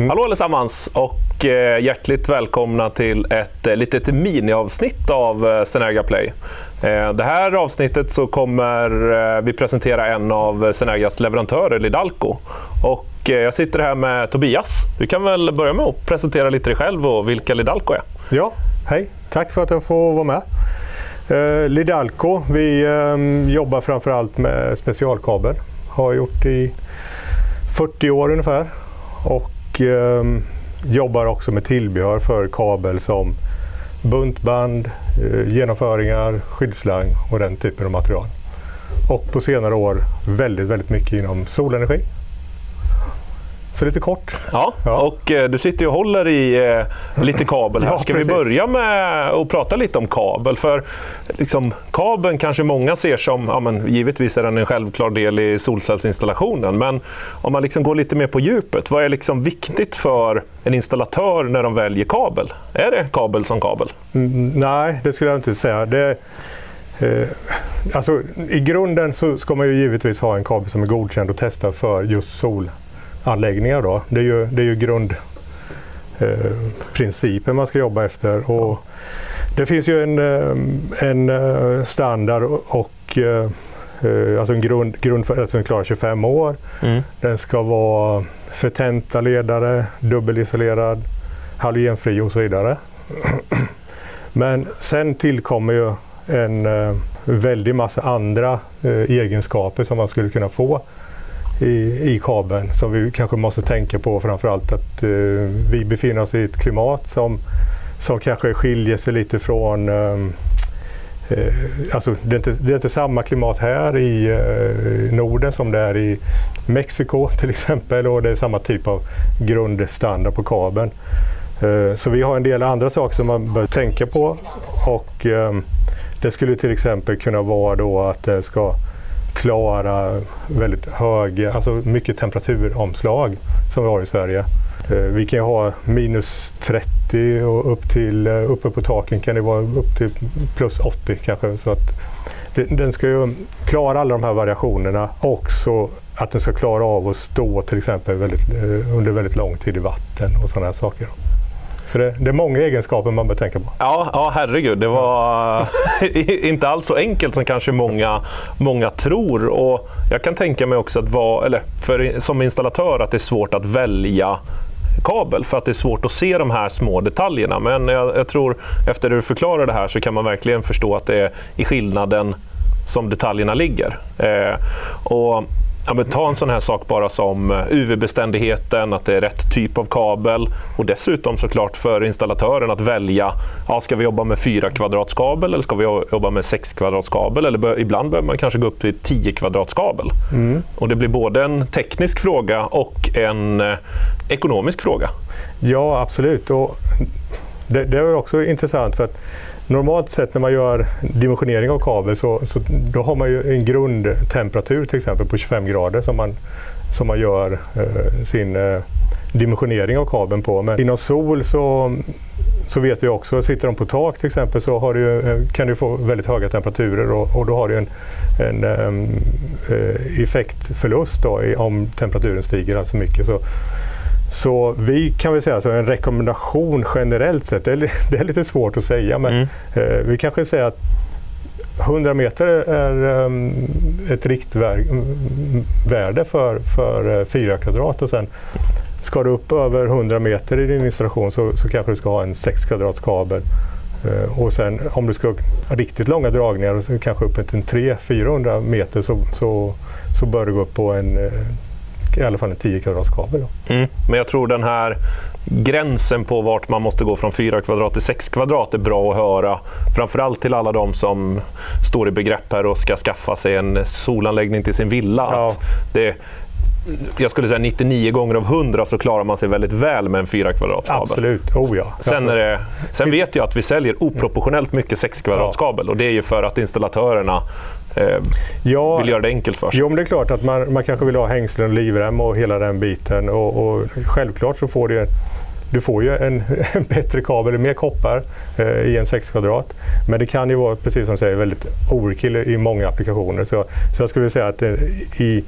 Hallå allesammans och hjärtligt välkomna till ett litet miniavsnitt av Synergia Play. Det här avsnittet så kommer vi presentera en av Synergias leverantörer, Lidalco. Och jag sitter här med Tobias. Du kan väl börja med att presentera lite dig själv och vilka Lidalco är. Ja, hej. Tack för att jag får vara med. Lidalco, vi jobbar framförallt med specialkabel. Har gjort i 40 år ungefär. Och jobbar också med tillbehör för kabel som buntband, genomföringar, skyddsslang och den typen av material. Och på senare år väldigt mycket inom solenergi. Så lite kort. Ja. Och du sitter ju och håller i lite kabel här. Ja, ska precis. Vi börja med att prata lite om kabel? För liksom, kabeln kanske många ser som, ja, men givetvis är den en självklar del i solcellsinstallationen. Men om man liksom går lite mer på djupet, vad är liksom viktigt för en installatör när de väljer kabel? Är det kabel som kabel? Nej, det skulle jag inte säga. Alltså, i grunden så ska man ju givetvis ha en kabel som är godkänd och testad för just solanläggningar då. Det är ju grundprincipen man ska jobba efter. Och det finns ju en standard och alltså en grund för att den klarar 25 år. Den ska vara förtändta ledare, dubbelisolerad, halogenfri och så vidare. Men sen tillkommer ju en väldig massa andra egenskaper som man skulle kunna få i kabeln, som vi kanske måste tänka på, framförallt att vi befinner oss i ett klimat som kanske skiljer sig lite från alltså det är inte samma klimat här i Norden som det är i Mexiko till exempel, och det är samma typ av grundstandard på kabeln. Så vi har en del andra saker som man bör tänka på, och det skulle till exempel kunna vara då att det ska klara väldigt höga, alltså mycket temperaturomslag som vi har i Sverige. Vi kan ju ha minus 30 och uppe på taken kan det vara upp till plus 80 kanske. Så att den ska ju klara alla de här variationerna, också att den ska klara av att stå till exempel under väldigt lång tid i vatten och sådana här saker. Så det är många egenskaper man bör tänka på. Ja, herregud. Det var inte alls så enkelt som kanske många tror. Och jag kan tänka mig också att som installatör att det är svårt att välja kabel, för att det är svårt att se de här små detaljerna. Men jag tror efter att du förklarar det här så kan man verkligen förstå att det är i skillnaden som detaljerna ligger. Ja, men ta en sån här sak bara som UV-beständigheten, att det är rätt typ av kabel, och dessutom såklart för installatören att välja, ska vi jobba med 4 kvadratskabel eller ska vi jobba med 6 kvadratskabel, eller ibland behöver man kanske gå upp till 10 kvadratskabel. Och det blir både en teknisk fråga och en ekonomisk fråga. Ja, absolut. Och det är också intressant, för att normalt sett när man gör dimensionering av kabel så då har man ju en grundtemperatur till exempel på 25 grader som man gör sin dimensionering av kabeln på. Men inom sol så vet vi också, sitter de på tak till exempel, så kan du få väldigt höga temperaturer, och då har du en effektförlust då, om temperaturen stiger alltså mycket. Så vi kan väl säga så en rekommendation generellt sett, det är lite svårt att säga, men vi kanske säger att 100 meter är ett riktvärde för 4 kvadrat, och sen ska du upp över 100 meter i din installation så kanske du ska ha en 6 kvadrats kabel. Och sen om du ska ha riktigt långa dragningar, och kanske upp till 300-400 meter, så bör du gå upp på i alla fall en 10 kvadrats kabel. Men jag tror den här gränsen på vart man måste gå från 4 kvadrat till 6 kvadrat är bra att höra. Framförallt till alla de som står i begrepp här och ska skaffa sig en solanläggning till sin villa. Ja. Att jag skulle säga 99 gånger av 100 så klarar man sig väldigt väl med en 4 kvadrats kabel. Absolut, ja. Sen vet jag att vi säljer oproportionellt mycket 6 kvadrats kabel, och det är ju för att installatörerna vill göra det enkelt för sig. Jo, men det är klart att man kanske vill ha hängslen och livrem och hela den biten, och självklart så får det du får ju en bättre kabel, mer koppar i en 6 kvadrat. Men det kan ju vara, precis som du säger, väldigt overkill i många applikationer. Så jag skulle säga att i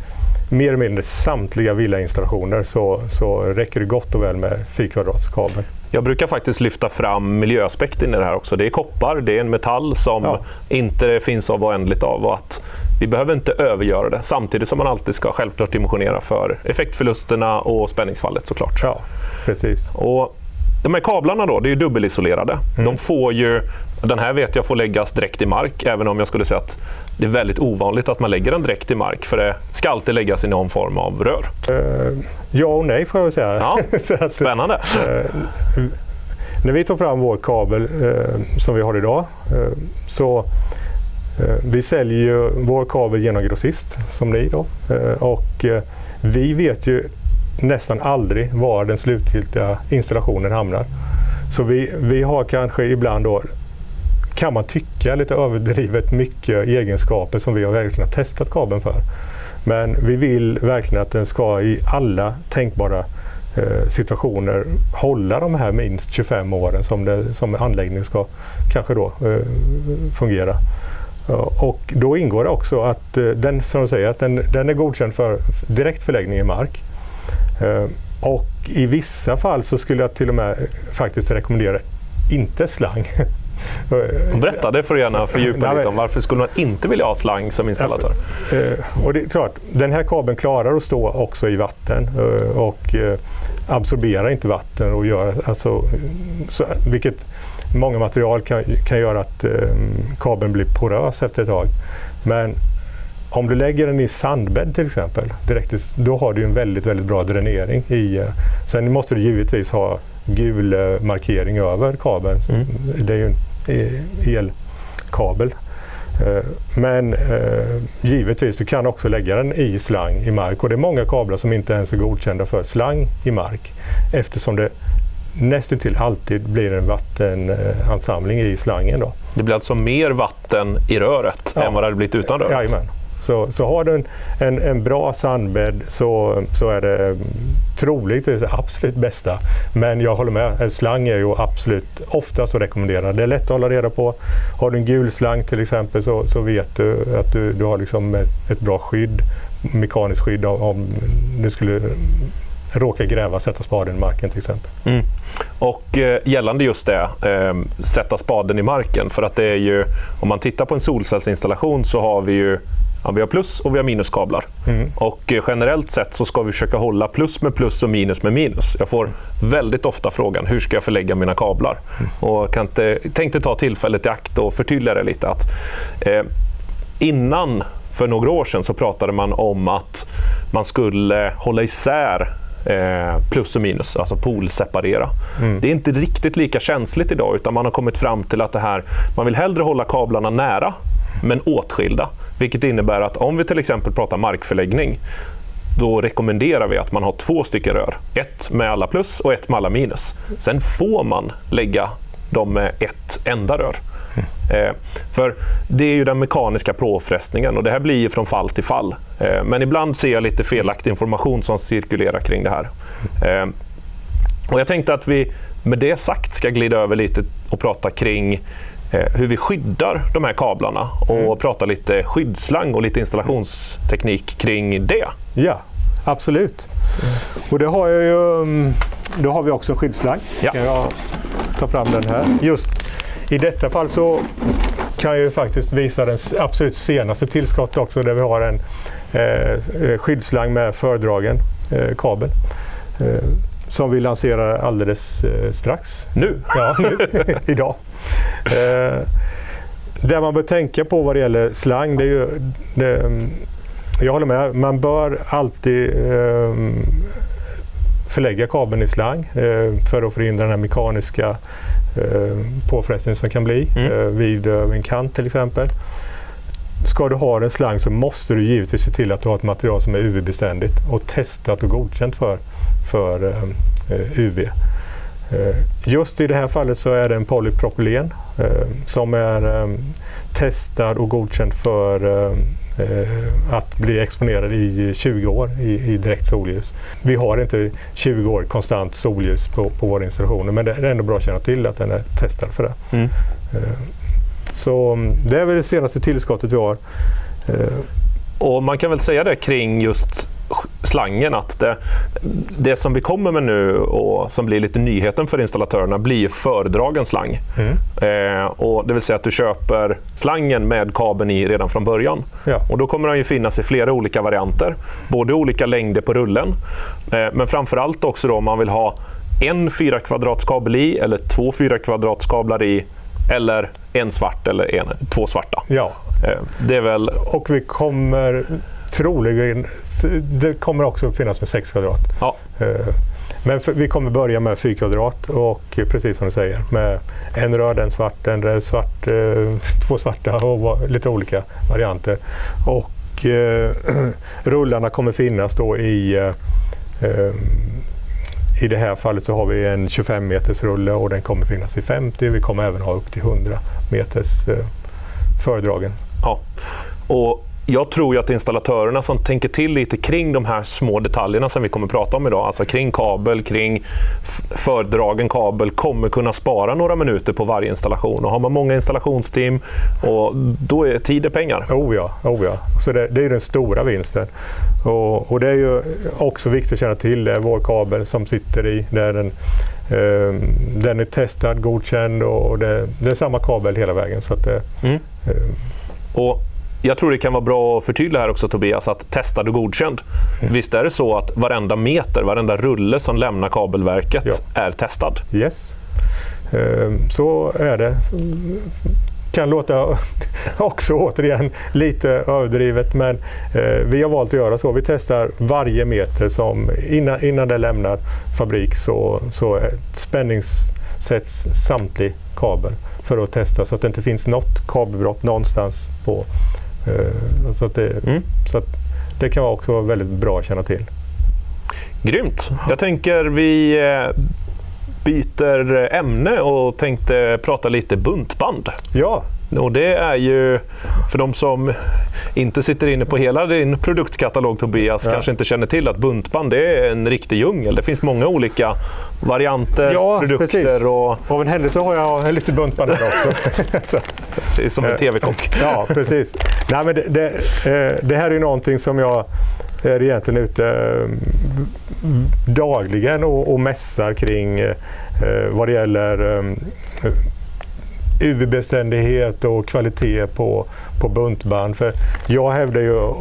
mer eller mindre samtliga villainstallationer så räcker det gott och väl med 4 kvadrats kabel. Jag brukar faktiskt lyfta fram miljöaspekten i det här också. Det är koppar, det är en metall som inte finns av oändligt av, och att vi behöver inte övergöra det, samtidigt som man alltid ska självklart dimensionera för effektförlusterna och spänningsfallet såklart. Ja, precis. Och de här kablarna då, det är ju dubbelisolerade. De får ju, den här vet jag får läggas direkt i mark, även om jag skulle säga att det är väldigt ovanligt att man lägger den direkt i mark, för det ska alltid läggas i någon form av rör. Ja och nej får jag säga. Ja, så spännande. När vi tar fram vår kabel som vi har idag, så vi säljer ju vår kabel genom grossist som ni då, och vi vet ju nästan aldrig var den slutgiltiga installationen hamnar. Så vi har kanske ibland då, kan man tycka, lite överdrivet mycket egenskaper som vi har verkligen testat kabeln för. Men vi vill verkligen att den ska i alla tänkbara situationer hålla de här minst 25 åren som anläggningen ska kanske då fungera. Och då ingår det också att den, som du säger, att den är godkänd för direkt förläggning i mark. Och i vissa fall så skulle jag till och med faktiskt rekommendera inte slang. Berätta, det får du gärna fördjupa lite om. Varför skulle man inte vilja ha slang som installatör? Och det är klart, den här kabeln klarar att stå också i vatten och absorberar inte vatten och gör, alltså, vilket många material kan göra att kabeln blir porös efter ett tag. Men om du lägger den i sandbädd till exempel, då har du en väldigt, väldigt bra dränering i. Sen måste du givetvis ha gul markering över kabeln. Det är ju en elkabel. Men givetvis, du kan också lägga den i slang i mark. Och det är många kablar som inte ens är godkända för slang i mark, eftersom det nästan till alltid blir en vattenansamling i slangen då. Det blir alltså mer vatten i röret än vad det hade blivit utan röret? Jajamän. Så har du en bra sandbädd så är det troligtvis det absolut bästa. Men jag håller med, en slang är ju absolut oftast att rekommendera. Det är lätt att hålla reda på. Har du en gul slang till exempel så vet du att du har liksom ett bra skydd, mekaniskt skydd om du skulle råka gräva, sätta spaden i marken till exempel. Och gällande just det, sätta spaden i marken, för att det är ju, om man tittar på en solcellsinstallation så har vi ju vi har plus och vi har minuskablar. Och generellt sett så ska vi försöka hålla plus med plus och minus med minus. Jag får väldigt ofta frågan, hur ska jag förlägga mina kablar? Och tänkte ta tillfället i akt och förtydliga det lite. Att, innan, för några år sedan, så pratade man om att man skulle hålla isär plus och minus, alltså polseparera. Det är inte riktigt lika känsligt idag, utan man har kommit fram till att man vill hellre hålla kablarna nära men åtskilda, vilket innebär att om vi till exempel pratar markförläggning, då rekommenderar vi att man har 2 stycken rör, ett med alla plus och ett med alla minus. Sen får man lägga dem med ett enda rör. För det är ju den mekaniska påfrestningen, och det här blir ju från fall till fall. Men ibland ser jag lite felaktig information som cirkulerar kring det här. Och jag tänkte att vi med det sagt ska glida över lite och prata kring hur vi skyddar de här kablarna och prata lite skyddsslang och lite installationsteknik kring det. Ja, absolut. Och det har då har vi också en skyddsslang. Kan jag ta fram den här. Just i detta fall så kan jag ju faktiskt visa den absolut senaste tillskottet också, där vi har en skyddsslang med fördragen kabel som vi lanserar alldeles strax. Nu? Ja, nu. Idag. Det man bör tänka på vad det gäller slang, det är ju jag håller med, man bör alltid förlägga kabeln i slang för att förhindra den här mekaniska påfrestningen som kan bli vid en kant till exempel. Ska du ha en slang så måste du givetvis se till att du har ett material som är UV-beständigt och testat och godkänt för UV. Just i det här fallet så är det en polypropylen som är testad och godkänd för att bli exponerad i 20 år i direkt solljus. Vi har inte 20 år konstant solljus på våra installationer, men det är ändå bra att känna till att den är testad för det. Så det är väl det senaste tillskottet vi har. Och man kan väl säga det kring just slangen, att det som vi kommer med nu och som blir lite nyheten för installatörerna blir föredragen slang. Och det vill säga att du köper slangen med kabeln i redan från början. Ja. Och då kommer den ju finnas i flera olika varianter, både olika längder på rullen, men framförallt också då om man vill ha en 4 kvadrats kabel i eller 2 4 kvadrats kablar i, eller en svart eller två svarta. Ja. Det är väl... Och vi kommer troligen, det kommer också finnas med 6 kvadrat. Ja. Men vi kommer börja med 4 kvadrat och precis som du säger, med en röd, en svart, två svarta och lite olika varianter. Och rullarna kommer finnas då i det här fallet så har vi en 25 meters rulle och den kommer finnas i 50. Vi kommer även ha upp till 100 meters föredragen. Ja, och jag tror ju att installatörerna som tänker till lite kring de här små detaljerna som vi kommer prata om idag, alltså kring kabel, kring fördragen kabel, kommer kunna spara några minuter på varje installation. Och har man många installationsteam, och då är tid pengar. Oh ja. Så det är den stora vinsten. Och det är ju också viktigt att känna till, det är vår kabel som sitter i, där den är testad, godkänd, och det är samma kabel hela vägen. Så att och jag tror det kan vara bra att förtydliga här också, Tobias, att testad och godkänd. Visst är det så att varenda meter, varenda rulle som lämnar kabelverket är testad? Yes, så är det. Kan låta också återigen lite överdrivet, men vi har valt att göra så. Vi testar varje meter som innan det lämnar fabrik, så spänningssätts samtlig kabel för att testa så att det inte finns något kabelbrott någonstans på. Så att det kan också vara väldigt bra att känna till. Grymt! Jag tänker vi byter ämne och tänkte prata lite buntband. Ja. Och det är ju, för de som inte sitter inne på hela din produktkatalog, Tobias, kanske inte känner till att buntband är en riktig djungel. Det finns många olika varianter, produkter. Precis. Och av en händelse har jag lite buntband också. Det är som en tv-kock. Ja, precis. Nej, men det här är ju någonting som jag är egentligen ute dagligen och mässar kring vad det gäller UV-beständighet och kvalitet på buntband. För jag hävdar ju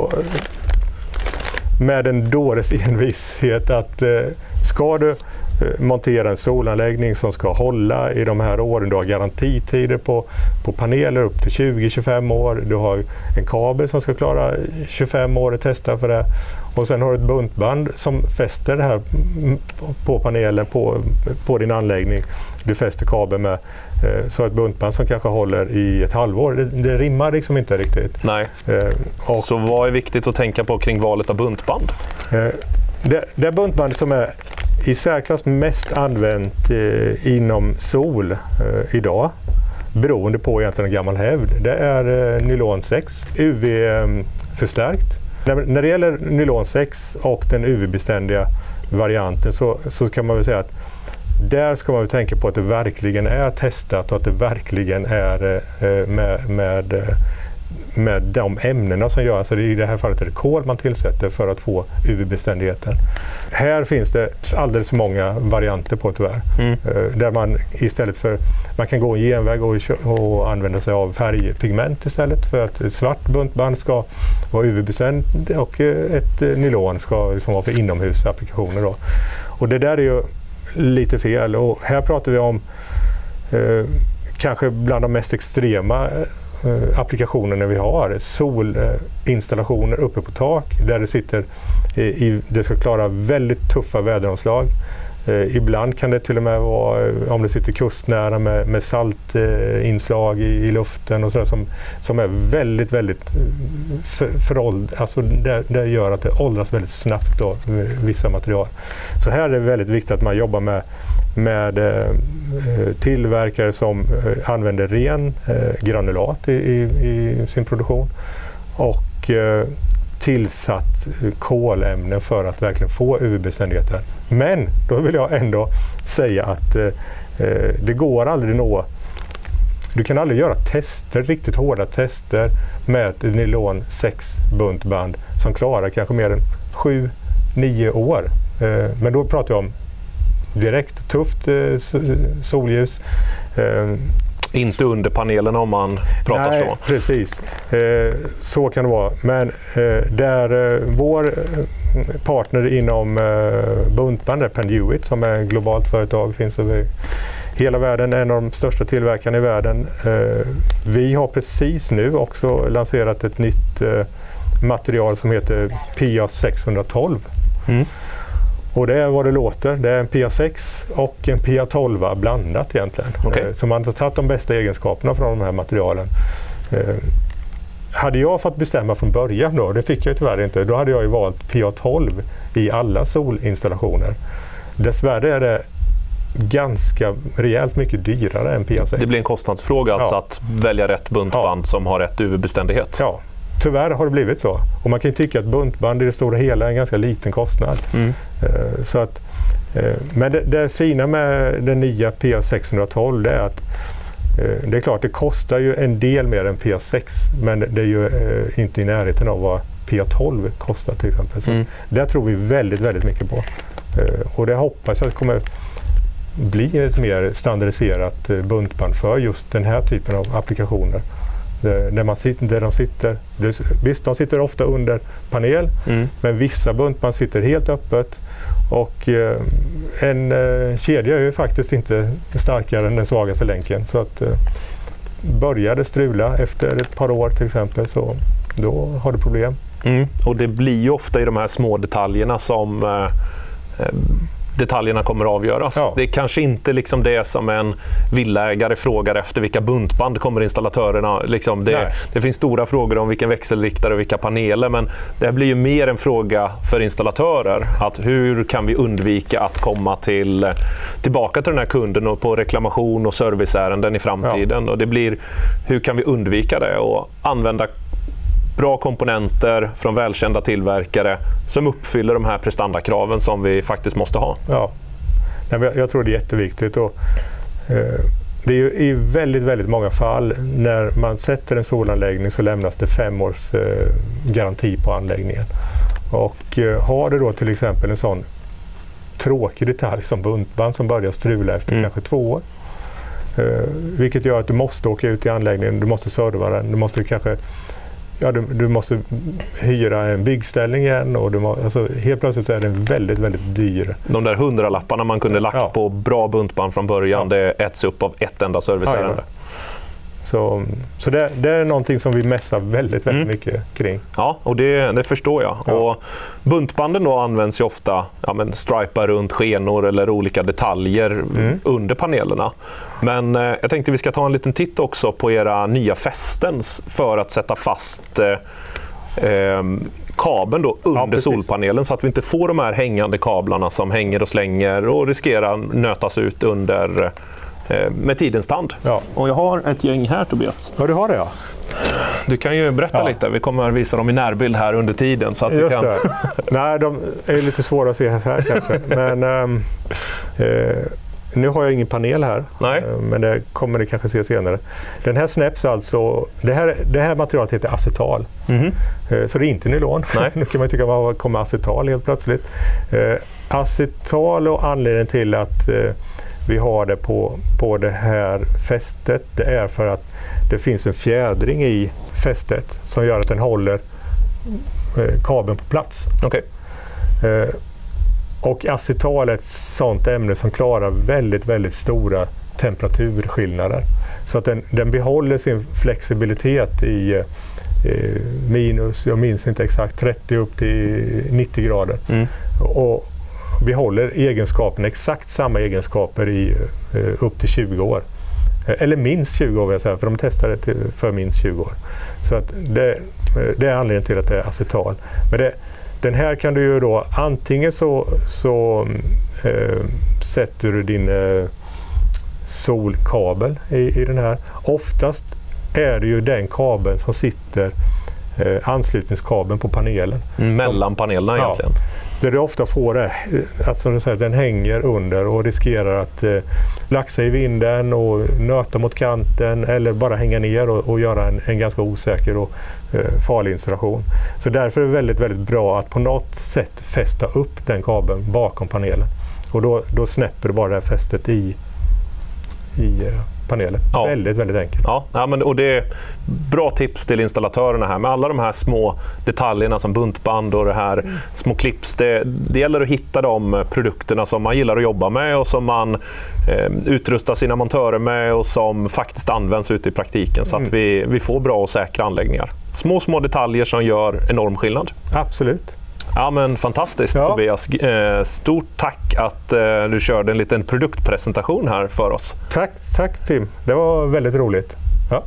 med en dåres envishet att ska du montera en solanläggning som ska hålla i de här åren, du har garantitider på paneler upp till 20-25 år, du har en kabel som ska klara 25 år att testa för det, och sen har du ett buntband som fäster det här på panelen på din anläggning, du fäster kabeln med, så ett buntband som kanske håller i ett halvår, det rimmar liksom inte riktigt. Nej. Så vad är viktigt att tänka på kring valet av buntband? Det buntbandet som är i särklass mest använt inom sol idag, beroende på egentligen en gammal hävd, det är nylon 6, UV-förstärkt. När det gäller nylon 6 och den UV-beständiga varianten så kan man väl säga att där ska man väl tänka på att det verkligen är testat och att det verkligen är med de ämnena som gör, alltså i det här fallet är det kol man tillsätter för att få UV-beständigheten. Här finns det alldeles för många varianter på tyvärr. Där man istället för, man kan gå en genväg och använda sig av färgpigment istället, för att ett svart buntband ska vara UV-beständigt och ett nylon ska liksom vara för inomhusapplikationer då. Och det där är ju lite fel, och här pratar vi om kanske bland de mest extrema applikationerna vi har, solinstallationer uppe på tak där det sitter det ska klara väldigt tuffa väderomslag. Ibland kan det till och med vara, om det sitter kustnära med saltinslag i luften och så som är väldigt, väldigt föråldrat. Alltså det gör att det åldras väldigt snabbt då, vissa material. Så här är det väldigt viktigt att man jobbar med tillverkare som använder ren granulat i sin produktion. och tillsatt kolämnen för att verkligen få UV-beständigheten. Men då vill jag ändå säga att det går aldrig nå. Du kan aldrig göra tester, riktigt hårda tester med ett nylon 6 buntband som klarar kanske mer än 7-9 år. Men då pratar jag om direkt tufft solljus. Inte under panelerna om man pratar så. Nej, precis. Så kan det vara. Men där vår partner inom buntband är Penduit som är ett globalt företag, finns över hela världen, en av de största tillverkarna i världen. Vi har precis nu också lanserat ett nytt material som heter PA 612. Och det är vad det låter. Det är en PA6 och en PA12 blandat egentligen. Okay. Så man har tagit de bästa egenskaperna från de här materialen. Hade jag fått bestämma från början då, det fick jag tyvärr inte, då hade jag ju valt PA12 i alla solinstallationer. Dessvärre är det ganska rejält mycket dyrare än PA6. Det blir en kostnadsfråga alltså att välja rätt buntband som har rätt UV-beständighet. Ja, tyvärr har det blivit så. Och man kan ju tycka att buntband i det stora hela är en ganska liten kostnad. Så att, men det fina med den nya PA 612 det är att det är klart det kostar ju en del mer än PA6 men det är ju inte i närheten av vad PA12 kostar till exempel. Så det tror vi väldigt, väldigt mycket på. Och det hoppas jag kommer bli ett mer standardiserat buntband för just den här typen av applikationer. Där de sitter. Visst, de sitter ofta under panel, men vissa buntband sitter helt öppet och en kedja är ju faktiskt inte starkare än den svagaste länken. Så att börjar det strula efter ett par år till exempel så då har du problem. Och det blir ju ofta i de här små detaljerna som detaljerna kommer att avgöras. Ja. Det är kanske inte liksom det som en villaägare frågar efter vilka buntband kommer installatörerna. Liksom det finns stora frågor om vilken växelriktare och vilka paneler, men det blir ju mer en fråga för installatörer. Att hur kan vi undvika att komma tillbaka till den här kunden och på reklamation och serviceärenden i framtiden. Ja. Och det blir hur kan vi undvika det och använda bra komponenter från välkända tillverkare som uppfyller de här prestandakraven som vi faktiskt måste ha. Ja, jag tror det är jätteviktigt. Och, det är ju i väldigt, väldigt många fall när man sätter en solanläggning så lämnas det 5 års garanti på anläggningen. Och har det då till exempel en sån tråkig detalj som buntband som börjar strula efter kanske 2 år. Vilket gör att du måste åka ut i anläggningen, du måste serva den, du måste kanske du måste hyra en byggställning igen och alltså, helt plötsligt är den väldigt, väldigt dyr. De där 100-lapparna man kunde lagt på bra buntband från början, det äts upp av ett enda serviceärende. Så det är någonting som vi mässar väldigt, väldigt mycket kring. Ja, och det förstår jag. Ja. Och buntbanden då används ju ofta stripar runt skenor eller olika detaljer under panelerna. Men jag tänkte vi ska ta en liten titt också på era nya fästen för att sätta fast kabeln då under solpanelen så att vi inte får de här hängande kablarna som hänger och slänger och riskerar nötas ut under med tidens tand. Ja. Och jag har ett gäng här, Tobias. Ja, du har det, ja. Du kan ju berätta lite. Vi kommer att visa dem i närbild här under tiden. Så att just du kan... Nej, de är lite svåra att se här kanske. Men nu har jag ingen panel här. Nej. Men det kommer ni kanske se senare. Den här snäpps alltså... Det här materialet heter acetal. Så det är inte nylon. Nej. Nu kan man tycka att man kommer acetal helt plötsligt. Acetal och anledningen till att vi har det på det här fästet, det är för att det finns en fjädring i fästet som gör att den håller kabeln på plats. Okay. Och acetal är ett sådant ämne som klarar väldigt, väldigt stora temperaturskillnader. Så att den behåller sin flexibilitet i minus, jag minns inte exakt, 30 upp till 90 grader. Och behåller egenskapen, exakt samma egenskaper i upp till 20 år. Eller minst 20 år vill jag säga, för de testade för minst 20 år. Så att det är anledningen till att det är acetal. Men den här kan du ju då, antingen så sätter du din solkabel i den här. Oftast är det ju den kabeln som sitter anslutningskabeln på panelen. Mellan panelerna egentligen. Där du ofta får det, att som du säger, den hänger under och riskerar att laxa i vinden och nöta mot kanten eller bara hänga ner och göra en ganska osäker och farlig installation. Så därför är det väldigt, väldigt bra att på något sätt fästa upp den kabeln bakom panelen. Och då snäpper du bara det här fästet i panelen. Ja. Väldigt, väldigt enkelt. Ja, men, och det är bra tips till installatörerna här med alla de här små detaljerna som buntband och det här små clips. Det gäller att hitta de produkterna som man gillar att jobba med och som man utrustar sina montörer med och som faktiskt används ute i praktiken så att vi får bra och säkra anläggningar. Små detaljer som gör enorm skillnad. Absolut. Ja, men fantastiskt Tobias. Stort tack att du körde en liten produktpresentation här för oss. Tack Tim. Det var väldigt roligt. Ja.